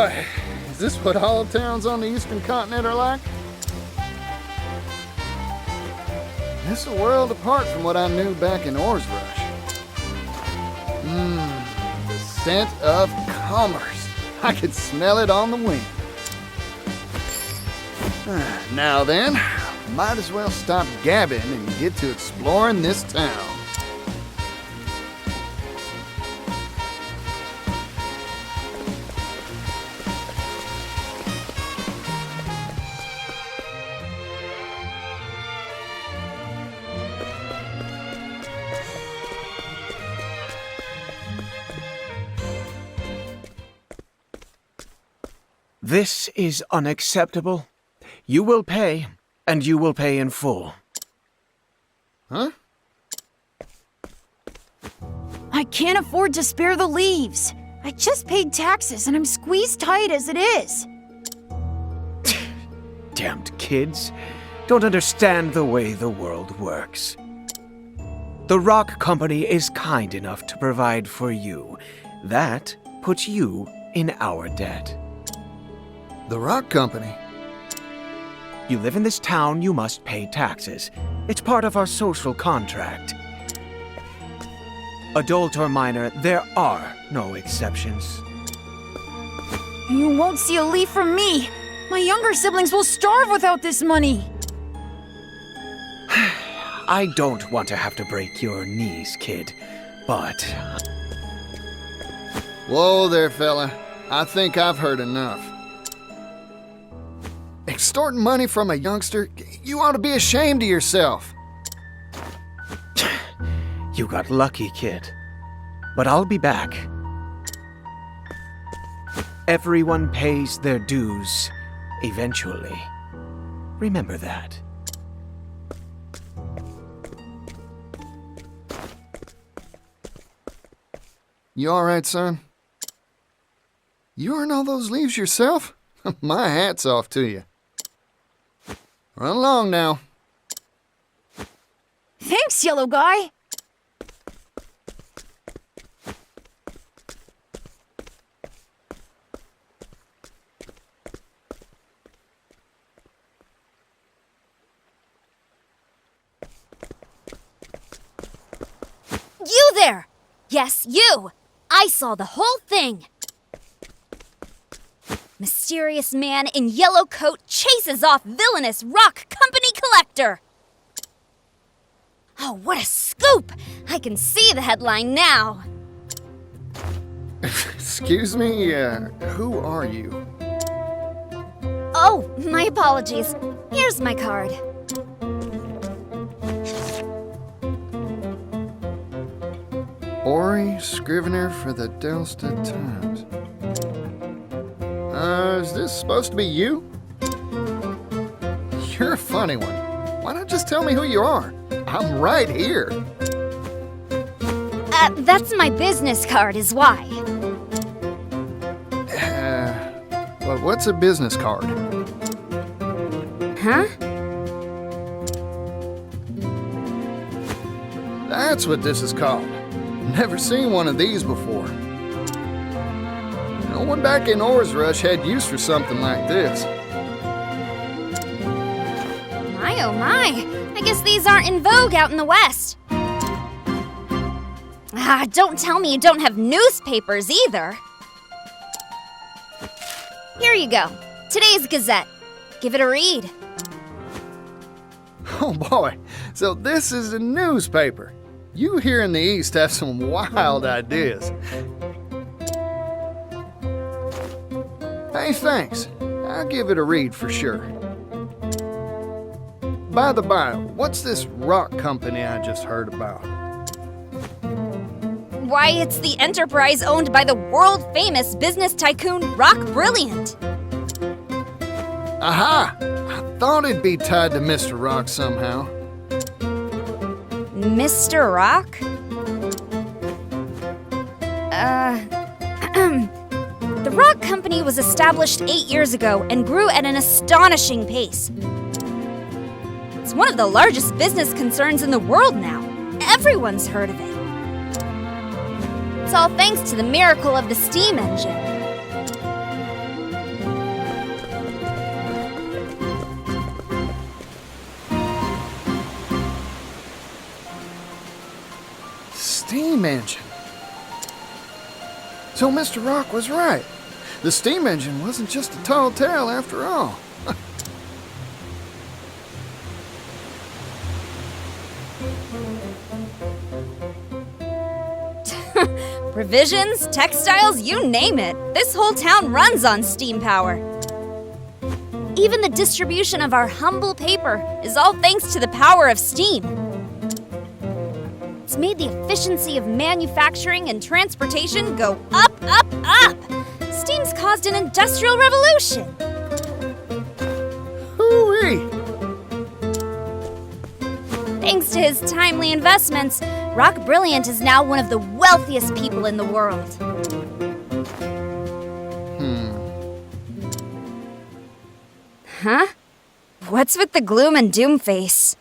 boy! Is this what all towns on the eastern continent are like? This is a world apart from what I knew back in Oars Rush. The scent of commerce. I could smell it on the wind. Now then, might as well stop gabbing and get to exploring this town. This is unacceptable. You will pay, and you will pay in full. Huh? I can't afford to spare the leaves. I just paid taxes and I'm squeezed tight as it is. Damned kids. Don't understand the way the world works. The Rock Company is kind enough to provide for you. That puts you in our debt. The Rock Company? You live in this town, you must pay taxes. It's part of our social contract. Adult or minor, there are no exceptions. You won't see a leaf from me. My younger siblings will starve without this money. I don't want to have to break your knees, kid, but... Whoa there, fella. I think I've heard enough. Extorting money from a youngster? You ought to be ashamed of yourself. You got lucky, kid. But I'll be back. Everyone pays their dues, eventually. Remember that. You all right, son? You earn all those leaves yourself? My hat's off to you. Run along now. Thanks, yellow guy. You there! Yes, you! I saw the whole thing! Mysterious man in yellow coat chases off villainous Rock Company collector! Oh, what a scoop! I can see the headline now. Excuse me, who are you? Oh, my apologies. Here's my card. Ori, Scrivener for the Delsted Times. Is this supposed to be you? You're a funny one. Why not just tell me who you are? I'm right here. That's my business card is why. Well, what's a business card? Huh? That's what this is called. Never seen one of these before. No one back in Oars Rush had use for something like this. My oh my, I guess these aren't in vogue out in the West. Don't tell me you don't have newspapers either. Here you go, today's Gazette. Give it a read. Oh boy, so this is a newspaper. You here in the East have some wild ideas. Hey, thanks. I'll give it a read for sure. By the by, what's this rock company I just heard about? Why, it's the enterprise owned by the world-famous business tycoon Rock Brilliant. Aha! I thought it'd be tied to Mr. Rock somehow. Mr. Rock? The Rock Company was established 8 years ago and grew at an astonishing pace. It's one of the largest business concerns in the world now. Everyone's heard of it. It's all thanks to the miracle of the steam engine. steam engine. So Mr. Rock was right. The steam engine wasn't just a tall tale after all. Provisions, textiles, you name it. This whole town runs on steam power. Even the distribution of our humble paper is all thanks to the power of steam. It's made the efficiency of manufacturing and transportation go up, up, up. Steam's caused an industrial revolution. Hoo-wee! Thanks to his timely investments, Rock Brilliant is now one of the wealthiest people in the world. Huh? What's with the gloom and doom face?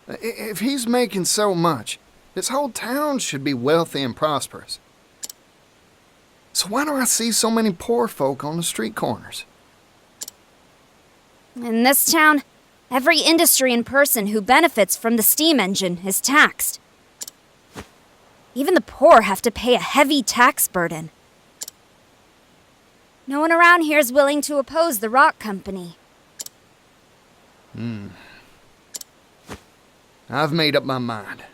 If he's making so much, this whole town should be wealthy and prosperous. So why do I see so many poor folk on the street corners? In this town, every industry and person who benefits from the steam engine is taxed. Even the poor have to pay a heavy tax burden. No one around here is willing to oppose the rock company. I've made up my mind.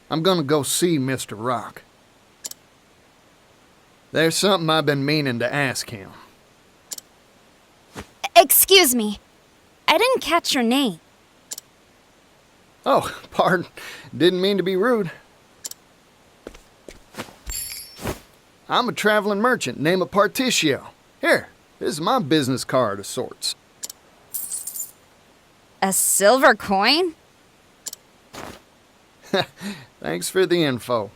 I'm gonna go see Mr. Rock. There's something I've been meaning to ask him. Excuse me. I didn't catch your name. Oh, pardon. Didn't mean to be rude. I'm a traveling merchant named Particio. Here, this is my business card of sorts. A silver coin? Thanks for the info.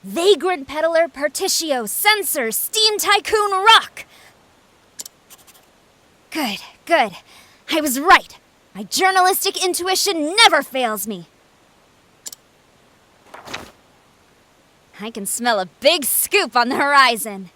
Vagrant peddler, Particio, censor, steam tycoon, rock! Good, good. I was right. My journalistic intuition never fails me. I can smell a big scoop on the horizon.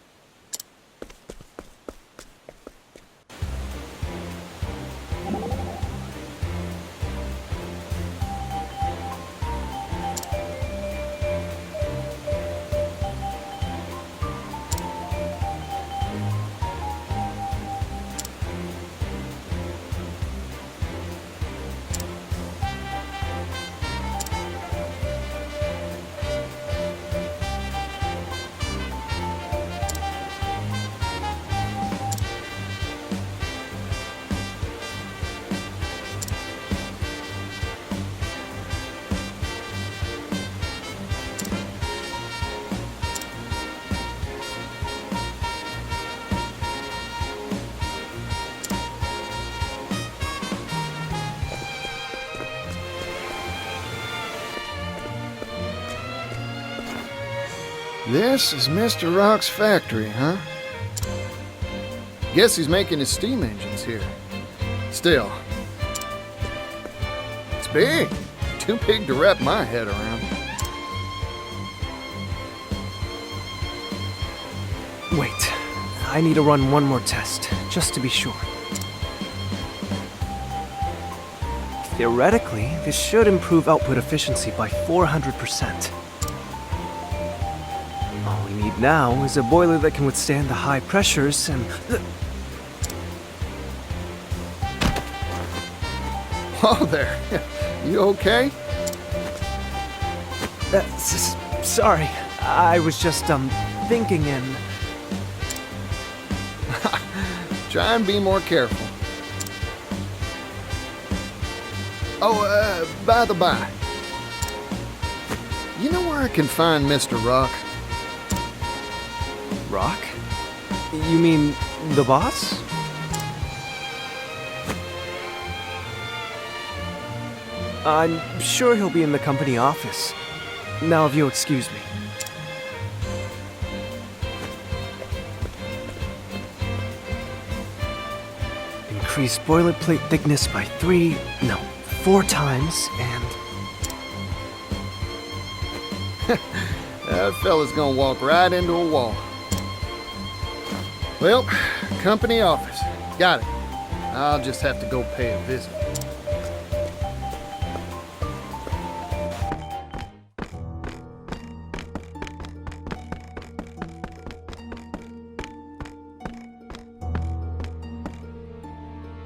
This is Mr. Rock's factory, huh? Guess he's making his steam engines here. Still, it's big. Too big to wrap my head around. Wait, I need to run one more test, just to be sure. Theoretically, this should improve output efficiency by 400%. All we need now is a boiler that can withstand the high pressures and... Oh, there. You okay? Sorry, I was just, thinking and... Try and be more careful. Oh, by the by. You know where I can find Mr. Rock? Rock? You mean the boss? I'm sure he'll be in the company office. Now if you'll excuse me. Increase boilerplate thickness by 4 times, and... That fella's gonna walk right into a wall. Well, company office. Got it. I'll just have to go pay a visit.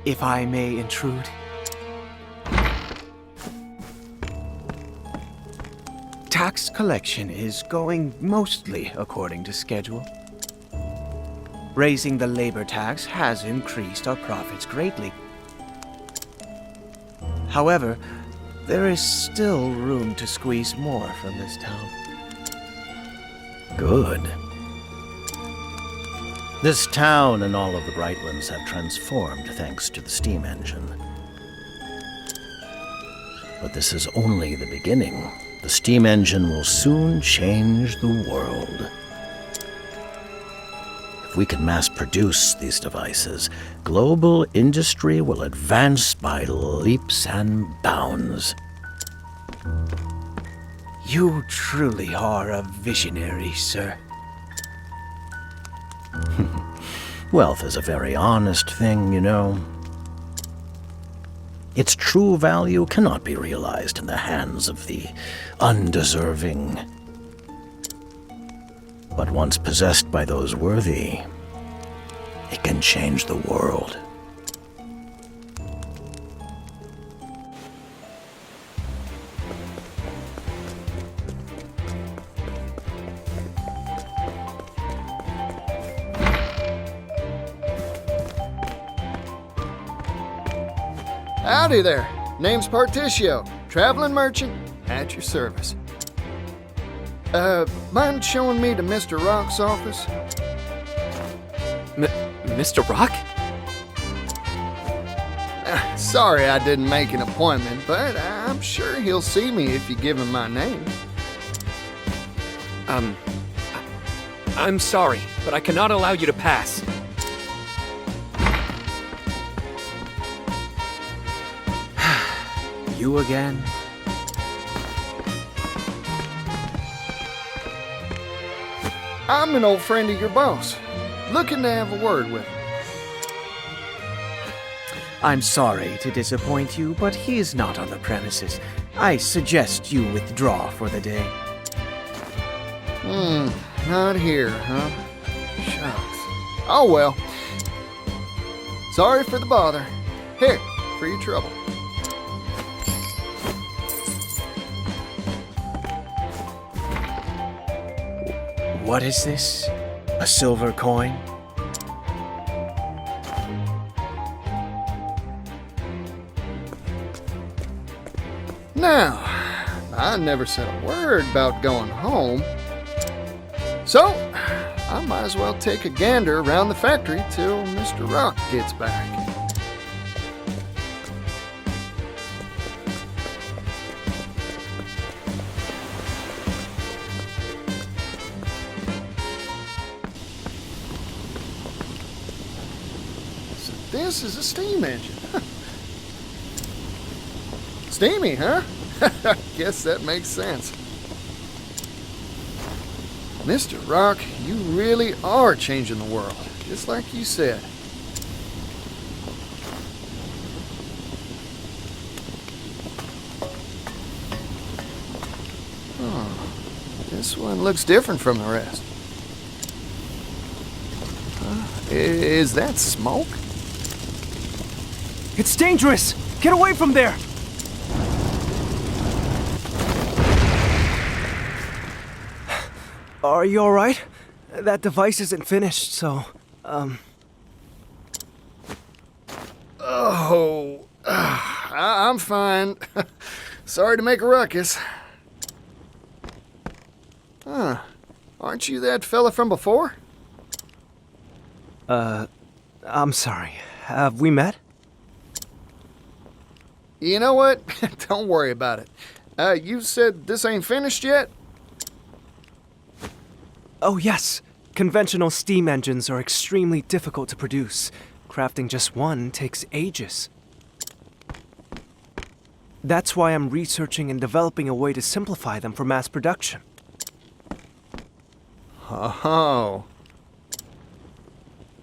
If I may intrude. Tax collection is going mostly according to schedule. Raising the labor tax has increased our profits greatly. However, there is still room to squeeze more from this town. Good. This town and all of the Brightlands have transformed thanks to the steam engine. But this is only the beginning. The steam engine will soon change the world. If we can mass produce these devices, global industry will advance by leaps and bounds. You truly are a visionary, sir. Wealth is a very honest thing, you know. Its true value cannot be realized in the hands of the undeserving. But once possessed by those worthy, it can change the world. Howdy there. Name's Particio, traveling merchant, at your service. Mind showing me to Mr. Rock's office? Mr. Rock? Sorry I didn't make an appointment, but I'm sure he'll see me if you give him my name. I'm sorry, but I cannot allow you to pass. You again? I'm an old friend of your boss, looking to have a word with him. I'm sorry to disappoint you, but he is not on the premises. I suggest you withdraw for the day. Not here, huh? Shucks. Oh well. Sorry for the bother. Here, for your trouble. What is this? A silver coin? Now, I never said a word about going home. So, I might as well take a gander around the factory till Mr. Rock gets back. So this is a steam engine. Steamy, huh? Guess that makes sense. Mr. Rock, you really are changing the world, just like you said. Oh, this one looks different from the rest. Is that smoke? It's dangerous! Get away from there! Are you alright? That device isn't finished, so, Oh, I'm fine. Sorry to make a ruckus. Huh. Aren't you that fella from before? I'm sorry. Have we met? You know what? Don't worry about it. You said this ain't finished yet? Oh, yes. Conventional steam engines are extremely difficult to produce. Crafting just one takes ages. That's why I'm researching and developing a way to simplify them for mass production. Oh.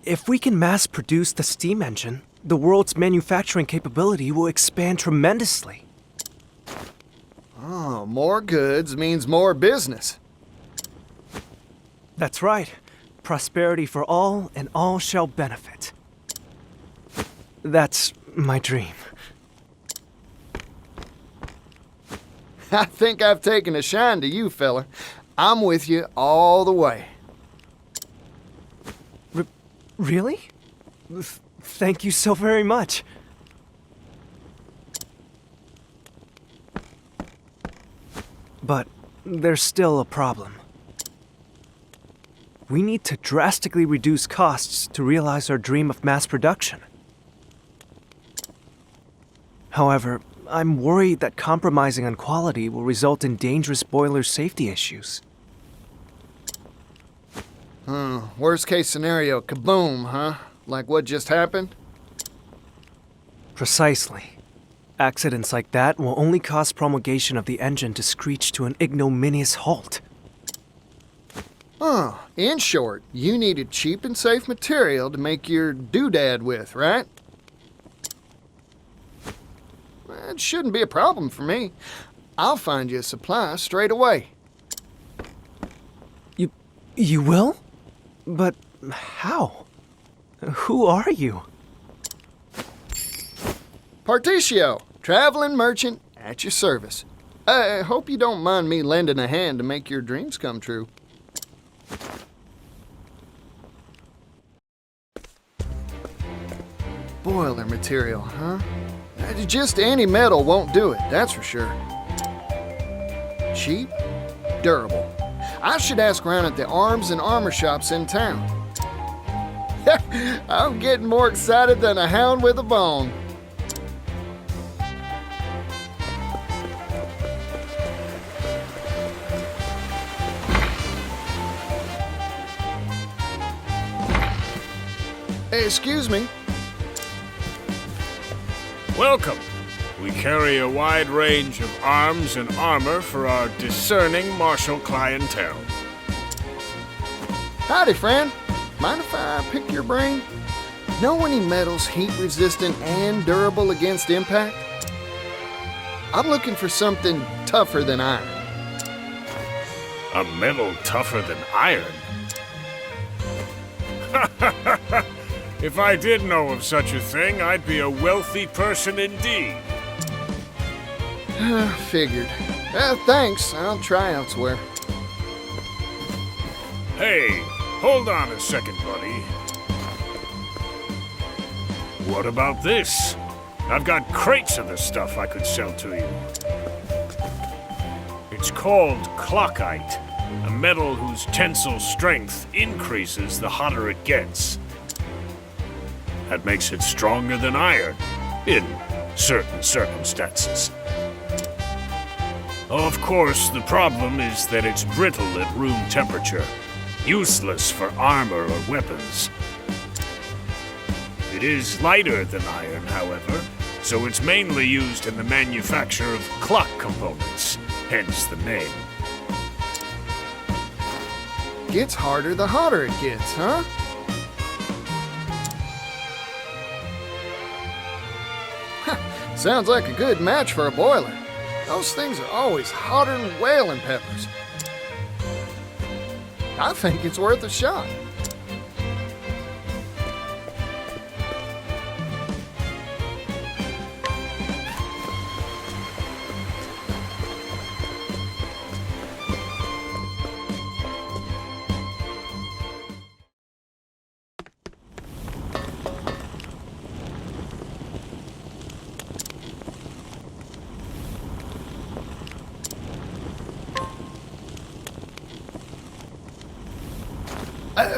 If we can mass produce the steam engine, the world's manufacturing capability will expand tremendously. Oh, more goods means more business. That's right. Prosperity for all, and all shall benefit. That's my dream. I think I've taken a shine to you, fella. I'm with you all the way. Really? Thank you so very much. But there's still a problem. We need to drastically reduce costs to realize our dream of mass production. However, I'm worried that compromising on quality will result in dangerous boiler safety issues. Worst case scenario, kaboom, huh? Like what just happened? Precisely. Accidents like that will only cause promulgation of the engine to screech to an ignominious halt. In short, you needed cheap and safe material to make your doodad with, right? It shouldn't be a problem for me. I'll find you a supply straight away. You will? But how? Who are you? Particio, traveling merchant at your service. I hope you don't mind me lending a hand to make your dreams come true. Boiler material, huh? Just any metal won't do it, that's for sure. Cheap, durable. I should ask around at the arms and armor shops in town. I'm getting more excited than a hound with a bone. Hey, excuse me. Welcome. We carry a wide range of arms and armor for our discerning martial clientele. Howdy, friend. Mind if I pick your brain? Know any metals heat-resistant and durable against impact? I'm looking for something tougher than iron. A metal tougher than iron? If I did know of such a thing, I'd be a wealthy person indeed. Figured. Thanks. I'll try elsewhere. Hey, hold on a second, buddy. What about this? I've got crates of the stuff I could sell to you. It's called clockite, a metal whose tensile strength increases the hotter it gets. That makes it stronger than iron, in certain circumstances. Of course, the problem is that it's brittle at room temperature, useless for armor or weapons. It is lighter than iron, however, so it's mainly used in the manufacture of clock components, hence the name. Gets harder the hotter it gets, huh? Sounds like a good match for a boiler. Those things are always hotter than whaling peppers. I think it's worth a shot.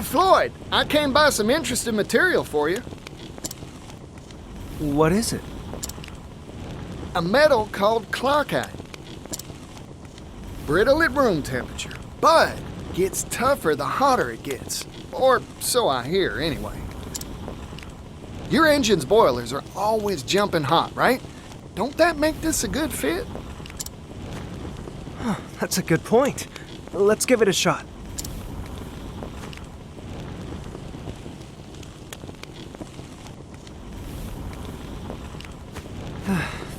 Floyd, I came by some interesting material for you. What is it? A metal called clockite. Brittle at room temperature, but gets tougher the hotter it gets. Or so I hear, anyway. Your engine's boilers are always jumping hot, right? Don't that make this a good fit? That's a good point. Let's give it a shot.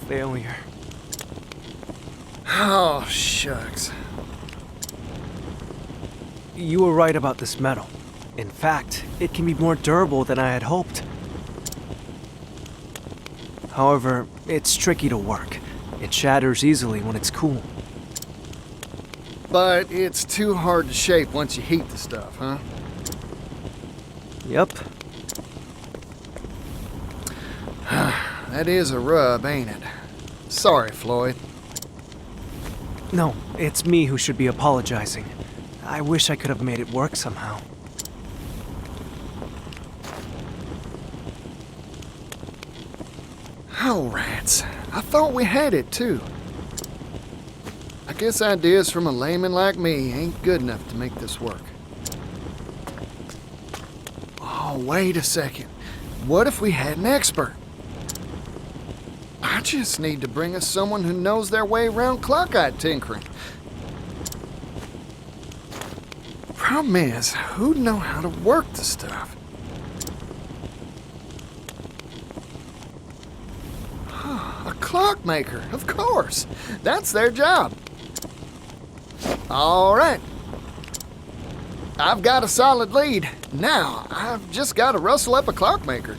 failure. Oh, shucks. You were right about this metal. In fact, it can be more durable than I had hoped. However, it's tricky to work. It shatters easily when it's cool. But it's too hard to shape once you heat the stuff, huh? Yep. That is a rub, ain't it? Sorry, Floyd. No, it's me who should be apologizing. I wish I could have made it work somehow. Oh, rats. I thought we had it, too. I guess ideas from a layman like me ain't good enough to make this work. Oh, wait a second. What if we had an expert? I just need to bring us someone who knows their way around clock-eyed tinkering. Problem is, who'd know how to work the stuff? A clockmaker, of course. That's their job. All right. I've got a solid lead. Now, I've just got to rustle up a clockmaker.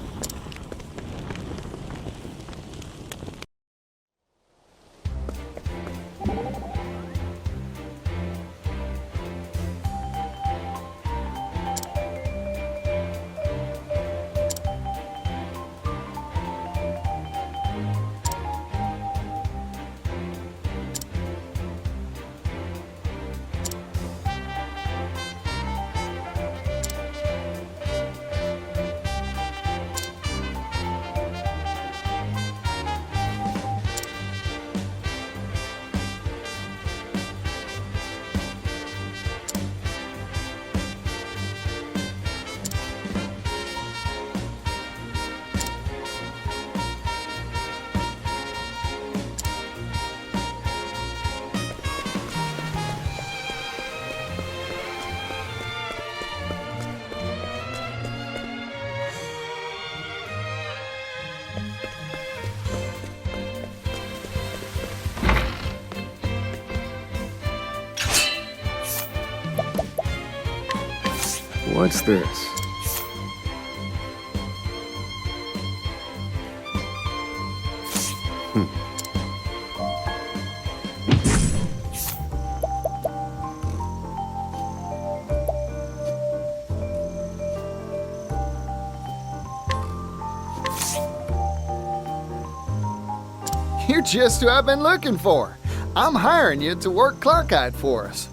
What's this? You're just who I've been looking for. I'm hiring you to work clock-eyed for us.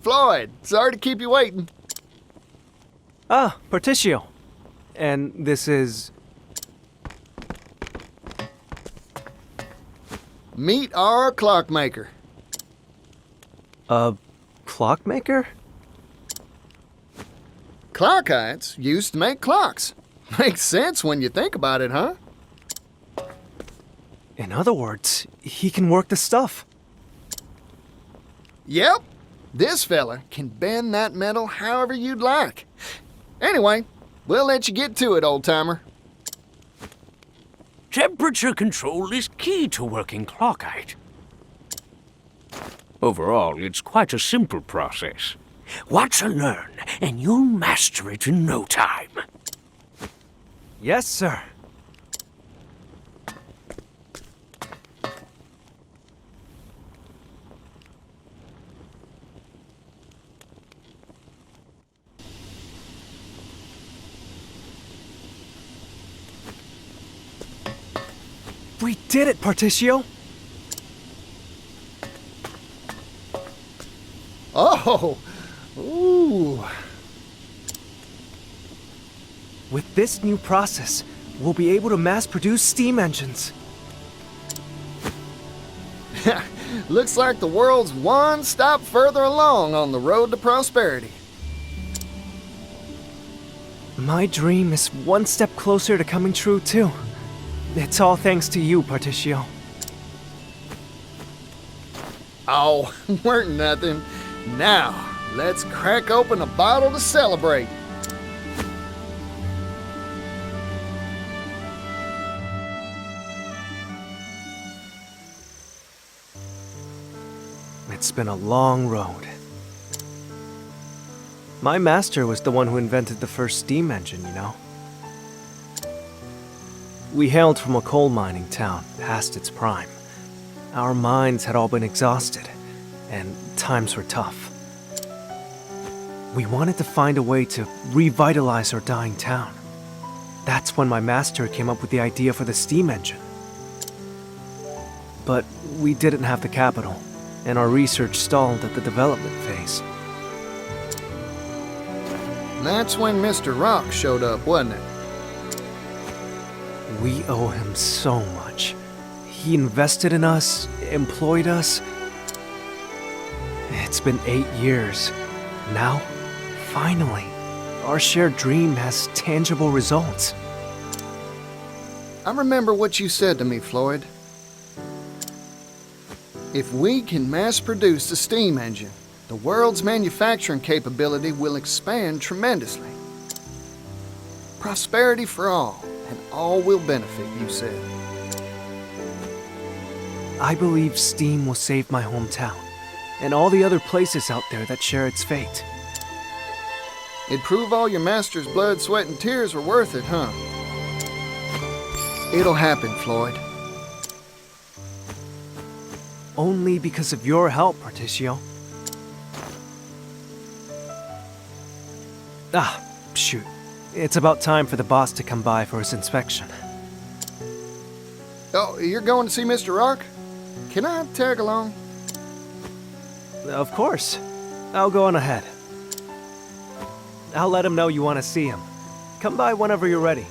Floyd, sorry to keep you waiting. Ah, Particio. And this is... Meet our clockmaker. a clockmaker? Clockites used to make clocks. Makes sense when you think about it, huh? In other words, he can work the stuff. Yep. This fella can bend that metal however you'd like. Anyway, we'll let you get to it, old-timer. Temperature control is key to working clockite. Overall, it's quite a simple process. Watch and learn, and you'll master it in no time. Yes, sir. We did it, Particio! Oh! Ooh! With this new process, we'll be able to mass-produce steam engines. Looks like the world's one stop further along on the road to prosperity. My dream is one step closer to coming true, too. It's all thanks to you, Particio. Oh, weren't nothing. Now, let's crack open a bottle to celebrate. It's been a long road. My master was the one who invented the first steam engine, you know? We hailed from a coal mining town, past its prime. Our minds had all been exhausted, and times were tough. We wanted to find a way to revitalize our dying town. That's when my master came up with the idea for the steam engine. But we didn't have the capital, and our research stalled at the development phase. That's when Mr. Rock showed up, wasn't it? We owe him so much. He invested in us, employed us. It's been 8 years. Now, finally, our shared dream has tangible results. I remember what you said to me, Floyd. If we can mass produce the steam engine, the world's manufacturing capability will expand tremendously. Prosperity for all, and all will benefit, you said. I believe steam will save my hometown, and all the other places out there that share its fate. It'd prove all your master's blood, sweat, and tears were worth it, huh? It'll happen, Floyd. Only because of your help, Particio. Ah, shoot. It's about time for the boss to come by for his inspection. Oh, you're going to see Mr. Rock? Can I tag along? Of course. I'll go on ahead. I'll let him know you want to see him. Come by whenever you're ready.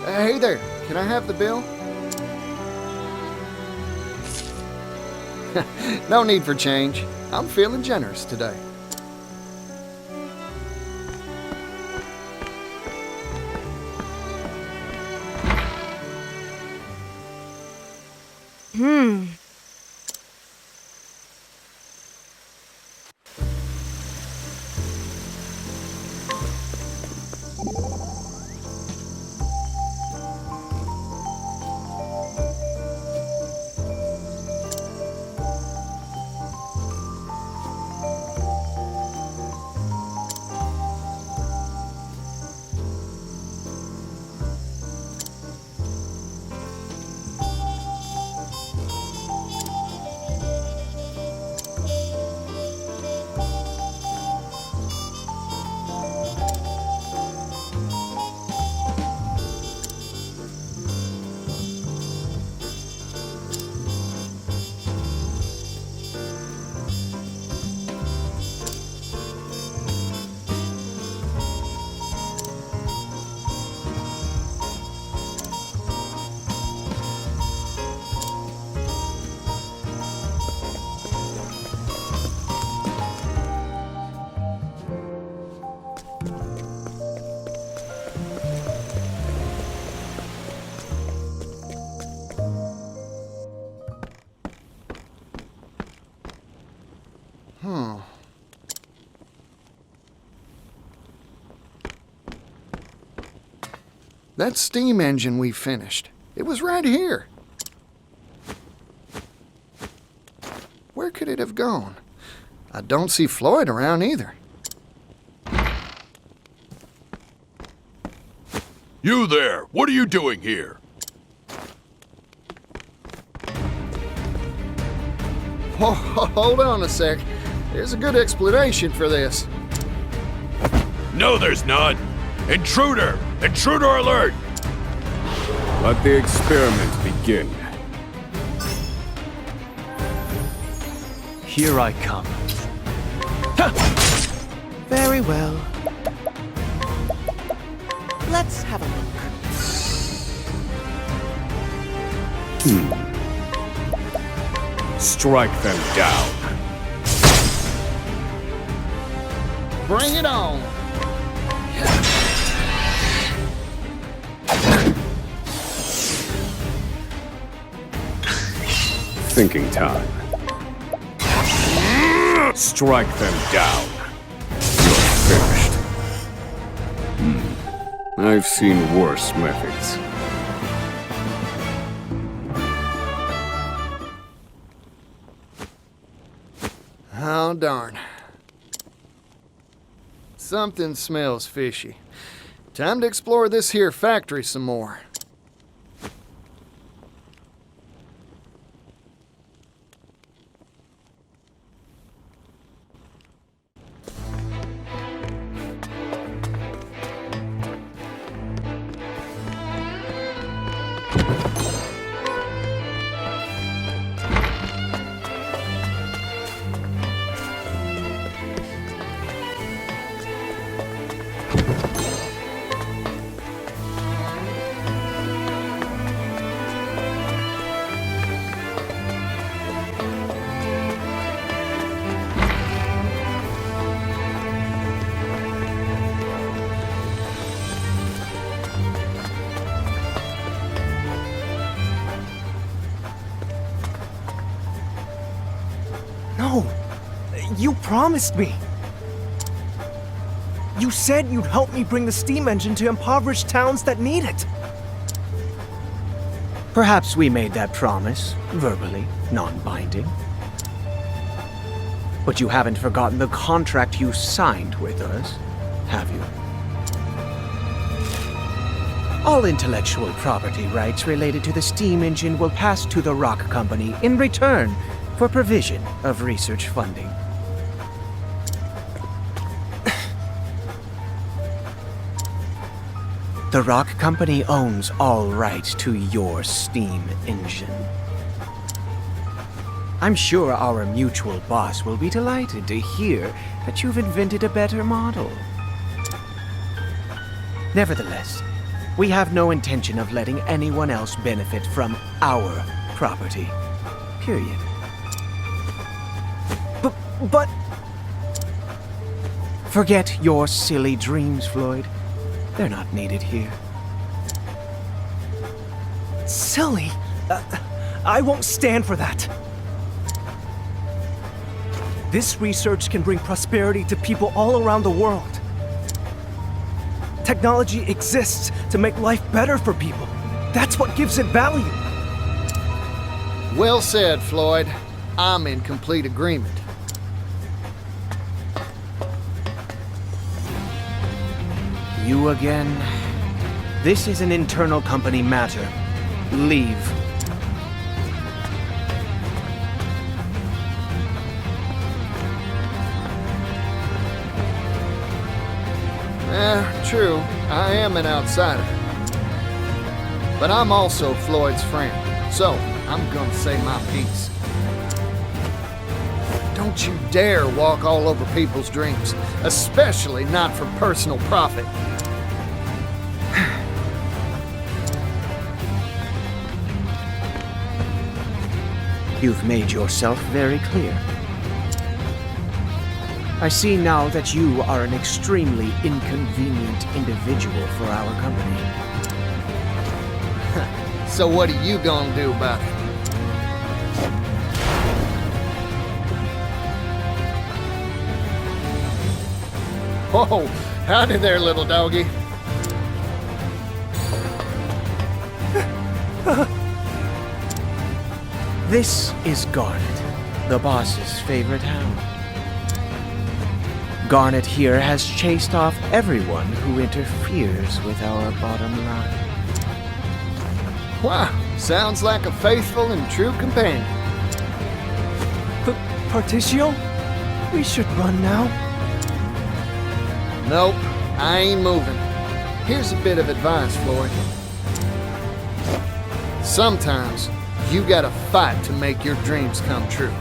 Hey there, can I have the bill? No need for change. I'm feeling generous today. That steam engine we finished, it was right here. Where could it have gone? I don't see Floyd around either. You there! What are you doing here? Oh, hold on a sec. There's a good explanation for this. No, there's none! Intruder! Intruder alert! Let the experiment begin. Here I come. Very well. Let's have a look. Strike them down. Bring it on. Thinking time. Strike them down. You're finished. I've seen worse methods. Oh, darn. Something smells fishy. Time to explore this here factory some more. No! You promised me! You said you'd help me bring the steam engine to impoverished towns that need it! Perhaps we made that promise, verbally, non-binding. But you haven't forgotten the contract you signed with us, have you? All intellectual property rights related to the steam engine will pass to the Rock Company in return for provision of research funding. The Rock Company owns all rights to your steam engine. I'm sure our mutual boss will be delighted to hear that you've invented a better model. Nevertheless, we have no intention of letting anyone else benefit from our property. Period. But... Forget your silly dreams, Floyd. They're not needed here. Silly? I won't stand for that. This research can bring prosperity to people all around the world. Technology exists to make life better for people. That's what gives it value. Well said, Floyd. I'm in complete agreement. You again? This is an internal company matter. Leave. True. I am an outsider. But I'm also Floyd's friend, so I'm gonna say my piece. Don't you dare walk all over people's dreams, especially not for personal profit. You've made yourself very clear. I see now that you are an extremely inconvenient individual for our company. So what are you gonna do about it? Whoa, howdy there, little doggy. This is Garnet, the boss's favorite hound. Garnet here has chased off everyone who interferes with our bottom line. Wow, sounds like a faithful and true companion. Particio? We should run now. Nope, I ain't moving. Here's a bit of advice, Floyd. Sometimes, you gotta fight to make your dreams come true.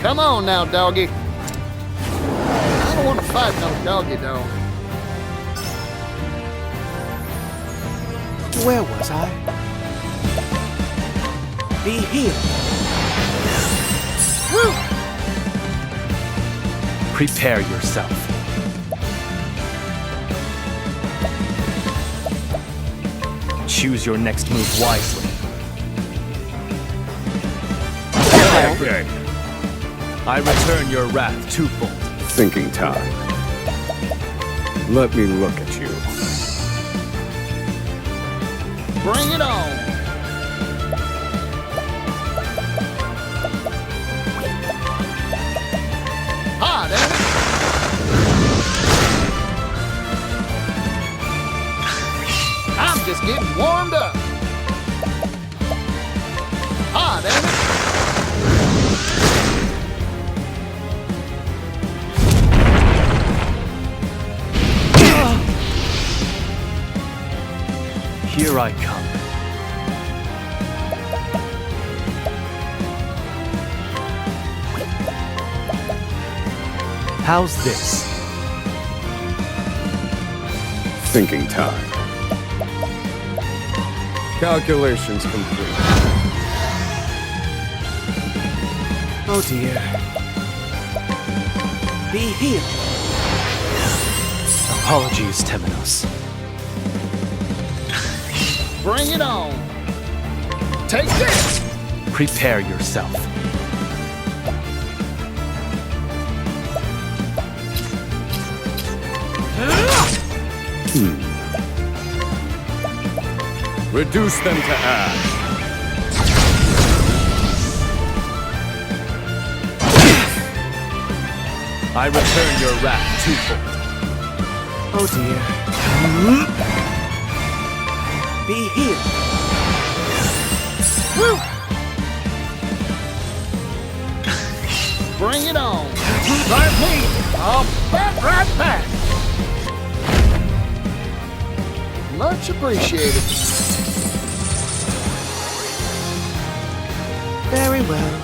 Come on now, doggy. I don't want to fight no doggy, dog. Where was I? Be healed. Prepare yourself. Choose your next move wisely. Okay. I return your wrath twofold. Thinking time. Let me look at you. Bring it on. Hot, ain't it? I'm just getting warmed up. Hot, ain't it? Here I come. How's this? Thinking time. Calculations complete. Oh dear. Be healed. Apologies, Temenos. Bring it on. Take this. Prepare yourself. Reduce them to ash. I return your wrath twofold. Oh dear. Be healed. Bring it on. Like me. I'll bat right back. Much appreciated. Very well.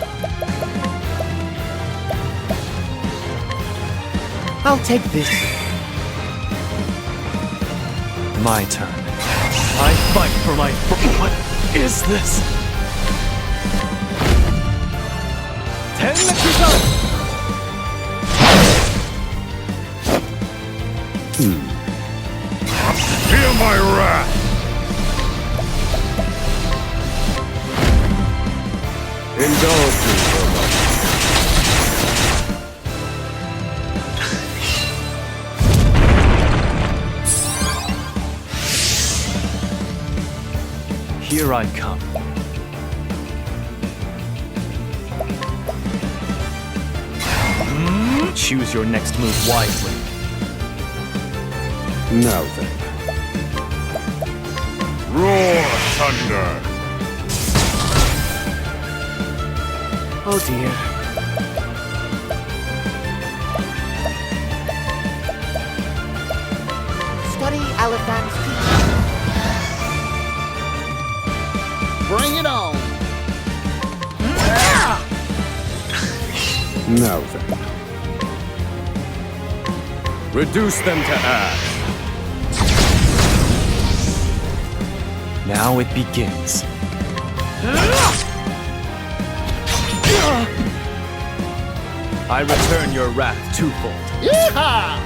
I'll take this. My turn. I fight for my... What is this? Feel my wrath! Indulge me for a moment. Here I come. Choose your next move wisely. Now then. Roar thunder! Oh dear. Study Alephan's teaching. Bring it on. Now then. Reduce them to ash. Now it begins. I return your wrath twofold. Yeehaw!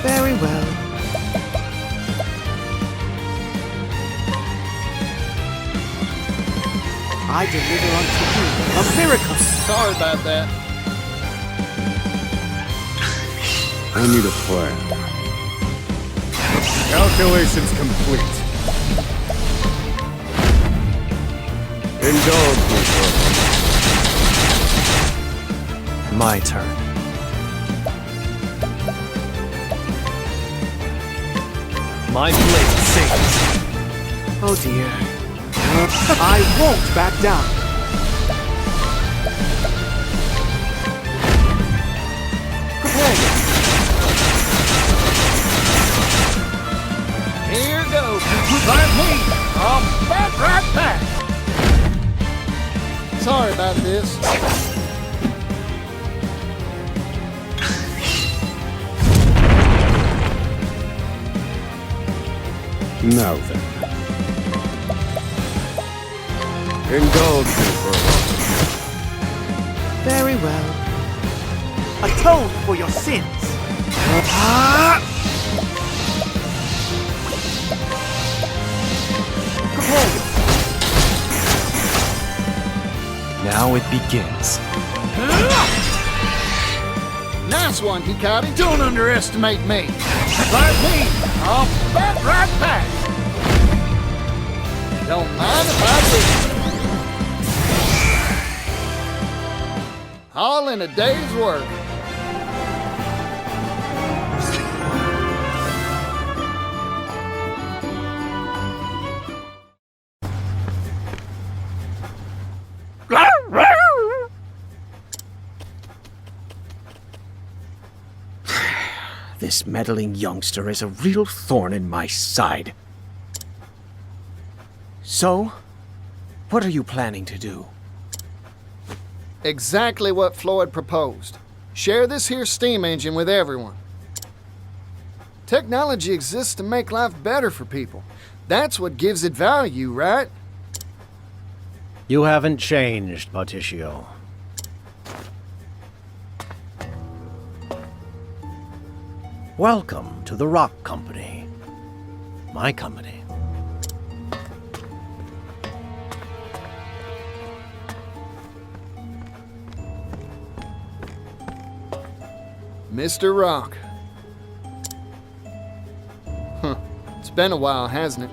Very well. I deliver unto you a miracle. Sorry about that. I need a plan. Calculations complete. Indulge me for a moment. My turn. My blade sings. Oh dear. I won't back down. Prepare yourself. Here goes. Like me. I'll bat right back. Sorry about this. Now then. Indulge me for a moment. Very well. Atone for your sins. Prepare yourself. Now it begins. Nice one, Hikari. Don't underestimate me. Like me, I'll bat right back. Don't mind if I do. All in a day's work. This meddling youngster is a real thorn in my side. So, what are you planning to do? Exactly what Floyd proposed. Share this here steam engine with everyone. Technology exists to make life better for people. That's what gives it value, right? You haven't changed, Patricio. Welcome to the Rock Company. My company. Mr. Rock. Huh. It's been a while, hasn't it?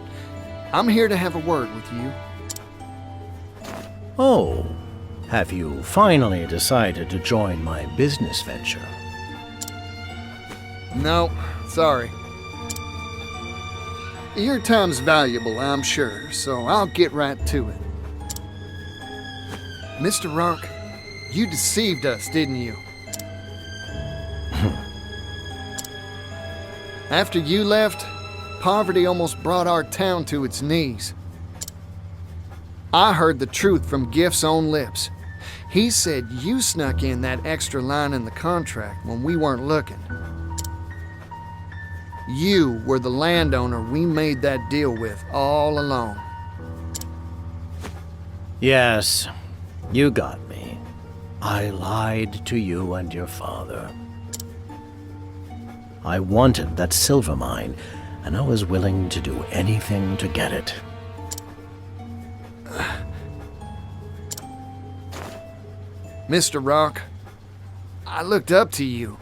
I'm here to have a word with you. Oh, have you finally decided to join my business venture? No, sorry. Your time's valuable, I'm sure, so I'll get right to it. Mr. Rock, you deceived us, didn't you? After you left, poverty almost brought our town to its knees. I heard the truth from Gift's own lips. He said you snuck in that extra line in the contract when we weren't looking. You were the landowner we made that deal with all along. Yes, you got me. I lied to you and your father. I wanted that silver mine, and I was willing to do anything to get it. Mr. Rock, I looked up to you.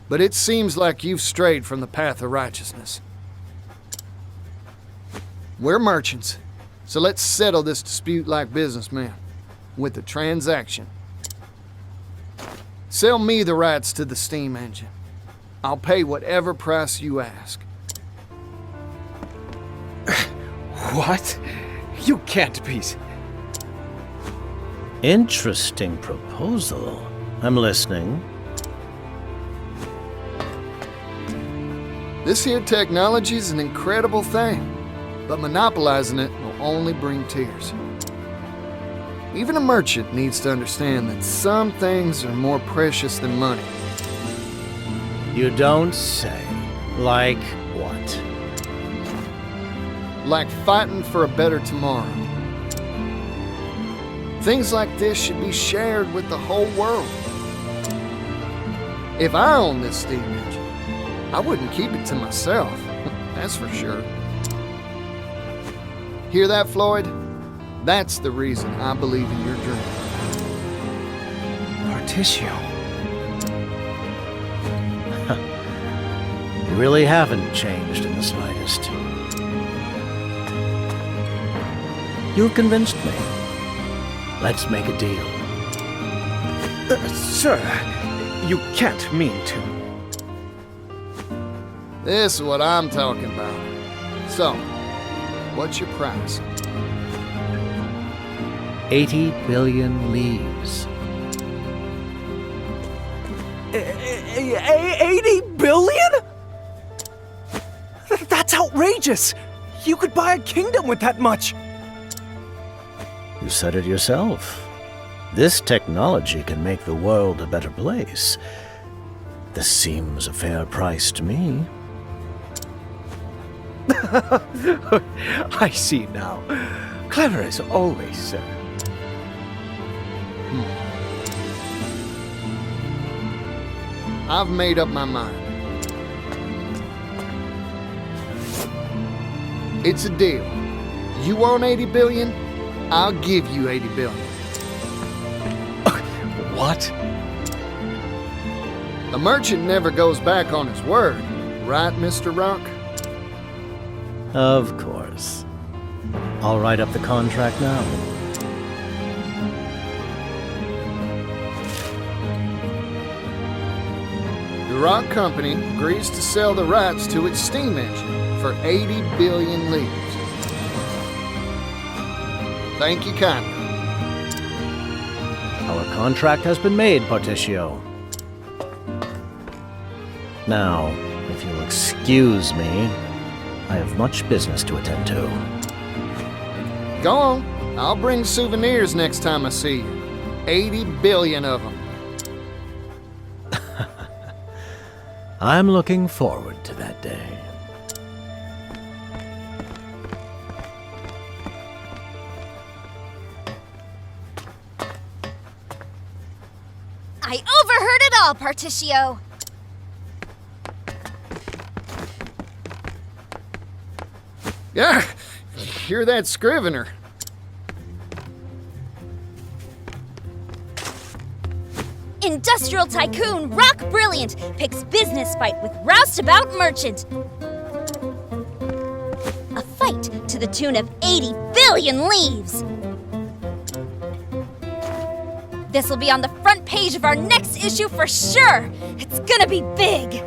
But it seems like you've strayed from the path of righteousness. We're merchants, so let's settle this dispute like businessmen, with a transaction. Sell me the rights to the steam engine. I'll pay whatever price you ask. What? You can't be... Interesting proposal. I'm listening. This here technology's an incredible thing, but monopolizing it will only bring tears. Even a merchant needs to understand that some things are more precious than money. You don't say. Like what? Like fighting for a better tomorrow. Things like this should be shared with the whole world. If I owned this steam engine, I wouldn't keep it to myself, that's for sure. Hear that, Floyd? That's the reason I believe in your dream. Patricio. You really haven't changed in the slightest. You've convinced me. Let's make a deal. Sir, you can't mean to. This is what I'm talking about. So, what's your price? 80 billion leaves. 80 billion? That's outrageous! You could buy a kingdom with that much! You said it yourself. This technology can make the world a better place. This seems a fair price to me. I see now. Clever as always, sir. I've made up my mind. It's a deal. You want 80 billion? I'll give you 80 billion. What? A merchant never goes back on his word, right, Mr. Rock? Of course. I'll write up the contract now. The Rock Company agrees to sell the rights to its steam engine for 80 billion leaves. Thank you kindly. Our contract has been made, Particio. Now, if you'll excuse me, I have much business to attend to. Go on. I'll bring souvenirs next time I see you. 80 billion of them. I'm looking forward to that day. I overheard it all, Particio. Yeah, hear that scrivener. Industrial tycoon Rock Brilliant picks business fight with roustabout merchant. A fight to the tune of 80 billion leaves. This will be on the front page of our next issue for sure. It's gonna be big.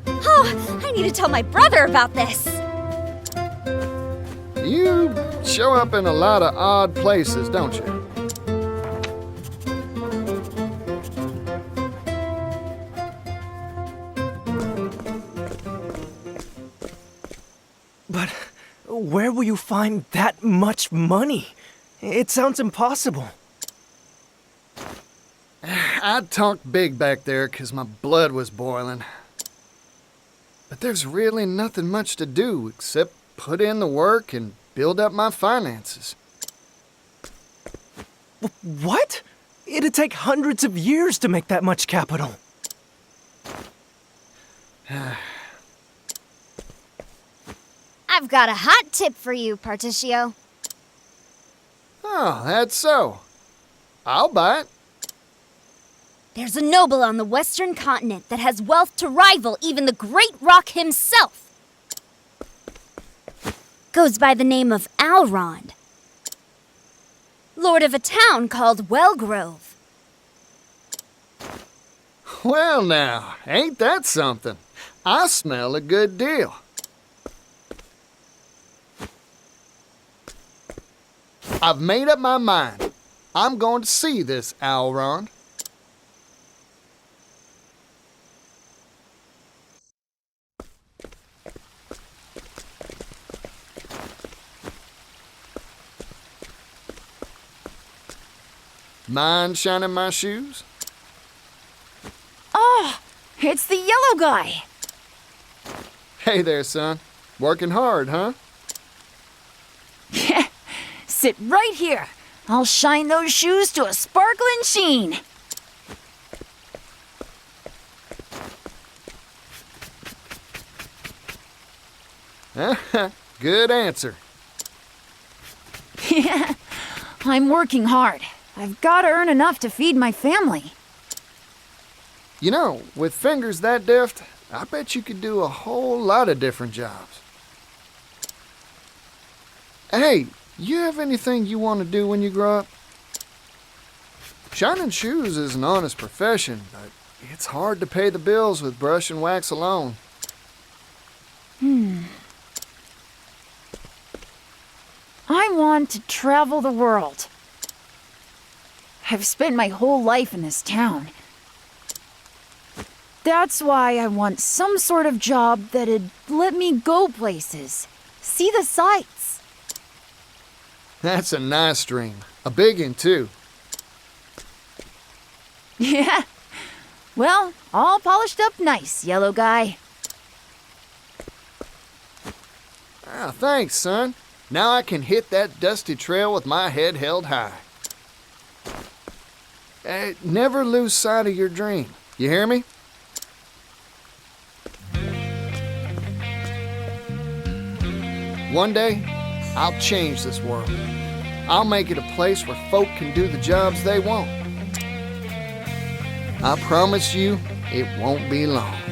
Oh, I need to tell my brother about this. You show up in a lot of odd places, don't you? But where will you find that much money? It sounds impossible. I talked big back there 'cause my blood was boiling. But there's really nothing much to do except put in the work and build up my finances. What? It'd take hundreds of years to make that much capital. I've got a hot tip for you, Particio. Oh, that's so. I'll buy it. There's a noble on the western continent that has wealth to rival even the Great Rock himself. Goes by the name of Alrond. Lord of a town called Wellgrove. Well now, ain't that something? I smell a good deal. I've made up my mind. I'm going to see this Alrond. Mind shining my shoes? Oh, it's the yellow guy. Hey there, son. Working hard, huh? Sit right here. I'll shine those shoes to a sparkling sheen. Good answer. Yeah, I'm working hard. I've got to earn enough to feed my family. You know, with fingers that deft, I bet you could do a whole lot of different jobs. Hey, you have anything you want to do when you grow up? Shining shoes is an honest profession, but it's hard to pay the bills with brush and wax alone. I want to travel the world. I've spent my whole life in this town. That's why I want some sort of job that'd let me go places, see the sights. That's a nice dream. A big one, too. Yeah. Well, all polished up nice, yellow guy. Ah, thanks, son. Now I can hit that dusty trail with my head held high. Never lose sight of your dream. You hear me? One day, I'll change this world. I'll make it a place where folk can do the jobs they want. I promise you, it won't be long.